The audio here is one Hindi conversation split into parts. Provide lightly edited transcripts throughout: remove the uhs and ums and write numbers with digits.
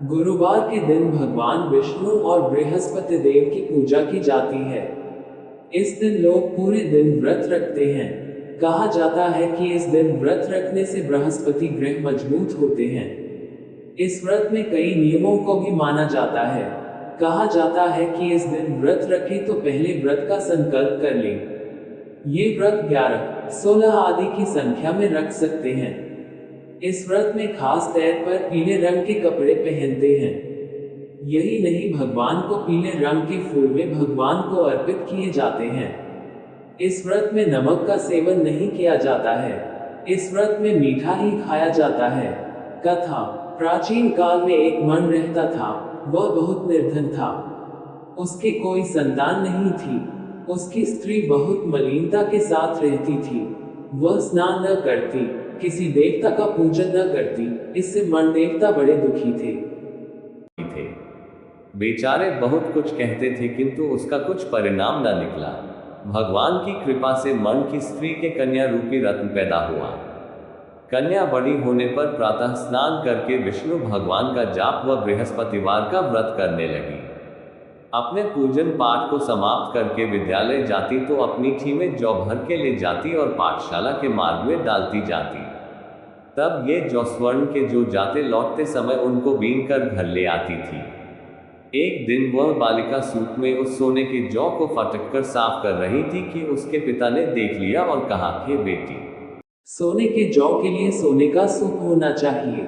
गुरुवार के दिन भगवान विष्णु और बृहस्पति देव की पूजा की जाती है। इस दिन लोग पूरे दिन व्रत रखते हैं। कहा जाता है कि इस दिन व्रत रखने से बृहस्पति ग्रह मजबूत होते हैं। इस व्रत में कई नियमों को भी माना जाता है। कहा जाता है कि इस दिन व्रत रखें तो पहले व्रत का संकल्प कर लें। ये व्रत 11, 16 आदि की संख्या में रख सकते हैं। इस व्रत में खास तौर पर पीले रंग के कपड़े पहनते हैं। यही नहीं, भगवान को पीले रंग के फूल में भगवान को अर्पित किए जाते हैं। इस व्रत में नमक का सेवन नहीं किया जाता है। इस व्रत में मीठा ही खाया जाता है। कथा। प्राचीन काल में एक मन रहता था। वह बहुत निर्धन था। उसके कोई संतान नहीं थी। उसकी स्त्री बहुत मलिनता के साथ रहती थी। वह स्नान न करती, किसी देवता का पूजन न करती। इससे मन देवता बड़े दुखी थे। बेचारे बहुत कुछ कहते थे किंतु उसका कुछ परिणाम न निकला। भगवान की कृपा से मन की स्त्री के कन्या रूपी रत्न पैदा हुआ। कन्या बड़ी होने पर प्रातः स्नान करके विष्णु भगवान का जाप व बृहस्पतिवार का व्रत करने लगी। अपने पूजन पाठ को समाप्त करके विद्यालय जाती तो अपनी में जौ भर के ले जाती और पाठशाला के मार्ग में डालती जाती। तब ये जौ स्वर्ण के जो जाते लौटते समय उनको बीन कर घर ले आती थी। एक दिन वह बालिका सूप में उस सोने के जौ को फटक कर साफ कर रही थी कि उसके पिता ने देख लिया और कहा, हे बेटी, सोने के जौ के लिए सोने का सूप होना चाहिए।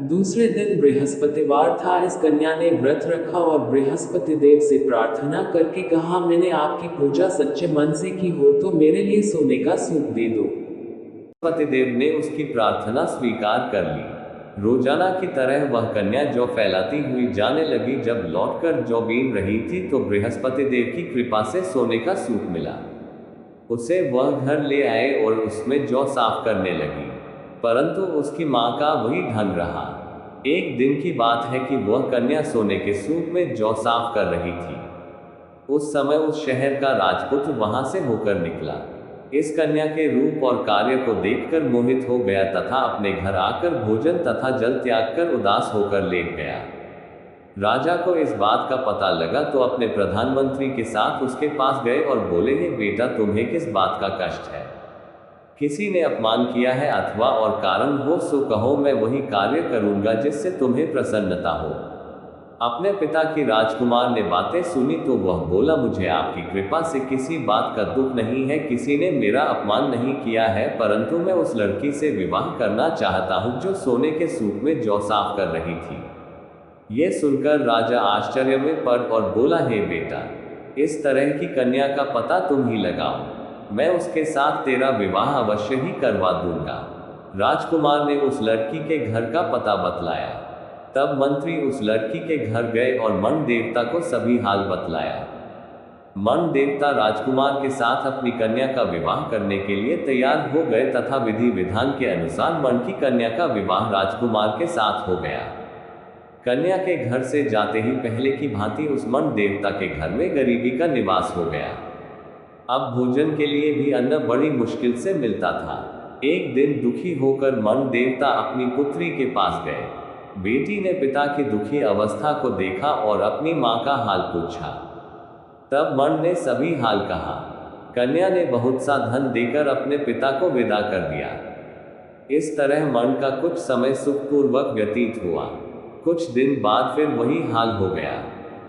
दूसरे दिन बृहस्पतिवार था। इस कन्या ने व्रत रखा और बृहस्पति देव से प्रार्थना करके कहा, मैंने आपकी पूजा सच्चे मन से की हो तो मेरे लिए सोने का सूप दे दो। पतिदेव ने उसकी प्रार्थना स्वीकार कर ली। रोजाना की तरह वह कन्या जौ फैलाती हुई जाने लगी। जब लौटकर जौ बीन रही थी तो बृहस्पति देव की कृपा से सोने का सूप मिला। उसे वह घर ले आए और उसमें जौ साफ करने लगी, परंतु उसकी माँ का वही ढंग रहा। एक दिन की बात है कि वह कन्या सोने के सूप में जौ साफ कर रही थी। उस समय उस शहर का राजपुत्र वहां से होकर निकला। इस कन्या के रूप और कार्य को देखकर मोहित हो गया तथा अपने घर आकर भोजन तथा जल त्याग कर उदास होकर लेट गया। राजा को इस बात का पता लगा तो अपने प्रधानमंत्री के साथ उसके पास गए और बोले, हे बेटा, तुम्हें किस बात का कष्ट है? किसी ने अपमान किया है अथवा और कारण हो सो कहो, मैं वही कार्य करूंगा जिससे तुम्हें प्रसन्नता हो। अपने पिता की राजकुमार ने बातें सुनी तो वह बोला, मुझे आपकी कृपा से किसी बात का दुख नहीं है। किसी ने मेरा अपमान नहीं किया है, परंतु मैं उस लड़की से विवाह करना चाहता हूं जो सोने के सूप में जौ साफ कर रही थी। यह सुनकर राजा आश्चर्य में पड़ और बोला, हे बेटा, इस तरह की कन्या का पता तुम ही लगाओ। मैं उसके साथ तेरा विवाह अवश्य ही करवा दूंगा। राजकुमार ने उस लड़की के घर का पता बतलाया। तब मंत्री उस लड़की के घर गए और मन देवता को सभी हाल बतलाया। मन देवता राजकुमार के साथ अपनी कन्या का विवाह करने के लिए तैयार हो गए तथा विधि विधान के अनुसार मन की कन्या का विवाह राजकुमार के साथ हो गया। कन्या के घर से जाते ही पहले की भांति उस मन देवता के घर में गरीबी का निवास हो गया। अब भोजन के लिए भी अन्न बड़ी मुश्किल से मिलता था। एक दिन दुखी होकर मन देवता अपनी पुत्री के पास गए। बेटी ने पिता की दुखी अवस्था को देखा और अपनी माँ का हाल पूछा। तब मन ने सभी हाल कहा। कन्या ने बहुत सा धन देकर अपने पिता को विदा कर दिया। इस तरह मन का कुछ समय सुखपूर्वक व्यतीत हुआ। कुछ दिन बाद फिर वही हाल हो गया।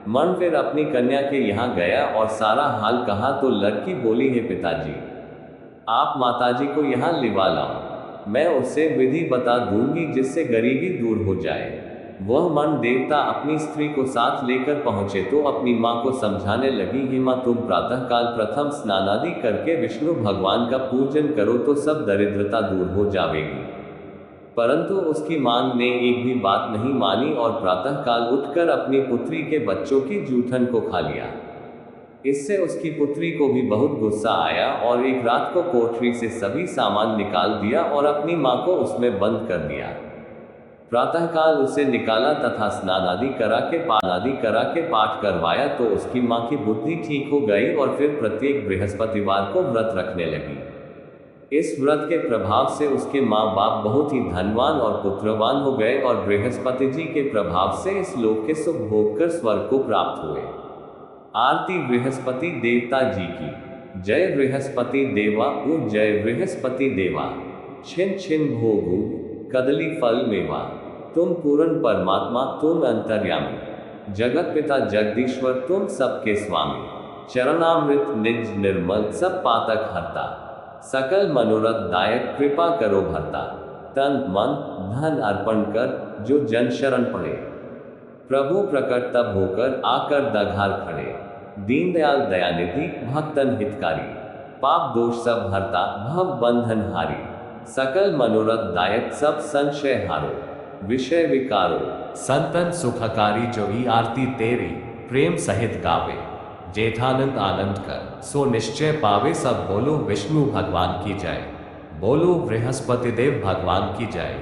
मन फिर अपनी कन्या के यहाँ गया और सारा हाल कहा तो लड़की बोली, हे पिताजी, आप माताजी को यहाँ लिवा लाओ। मैं उससे विधि बता दूंगी जिससे गरीबी दूर हो जाए। वह मन देवता अपनी स्त्री को साथ लेकर पहुंचे तो अपनी माँ को समझाने लगी, हे माँ, तुम प्रातःकाल प्रथम स्नानादि करके विष्णु भगवान का पूजन करो तो सब दरिद्रता दूर हो जाएगी। परंतु उसकी माँ ने एक भी बात नहीं मानी और प्रातःकाल उठकर अपनी पुत्री के बच्चों की जूठन को खा लिया। इससे उसकी पुत्री को भी बहुत गुस्सा आया और एक रात को कोठरी से सभी सामान निकाल दिया और अपनी माँ को उसमें बंद कर दिया। प्रातःकाल उसे निकाला तथा स्नान आदि करा के पाठ करवाया तो उसकी माँ की बुद्धि ठीक हो गई और फिर प्रत्येक बृहस्पतिवार को व्रत रखने लगी। इस व्रत के प्रभाव से उसके माँ बाप बहुत ही धनवान और पुत्रवान हो गए और बृहस्पति जी के प्रभाव से इस लोक के सुख भोग कर स्वर्ग को प्राप्त हुए। आरती बृहस्पति देवता जी की। जय बृहस्पति देवा उ जय बृहस्पति देवा। छिन छिन भोगु कदली फल मेवा। तुम पूर्ण परमात्मा तुम अंतर्यामी। जगत पिता जगदीश्वर तुम सबके स्वामी। चरणामृत निज निर्मल सब पातक हरता। सकल मनोरथ दायक कृपा करो भरता। तन मन धन अर्पण कर जो जन शरण पड़े। प्रभु प्रकट तब होकर आकर दघार खड़े। दीनदयाल दयानिधि भक्तन हितकारी। पाप दोष सब हरता भव बंधन हारी। सकल मनोरथ दायक सब संशय हारो। विषय विकारो संतन सुखकारी जो ही आरती तेरी प्रेम सहित गावे। जेठानंद आनंद कर सो निश्चय पावे। सब बोलो विष्णु भगवान की जय। बोलो बृहस्पति देव भगवान की जय।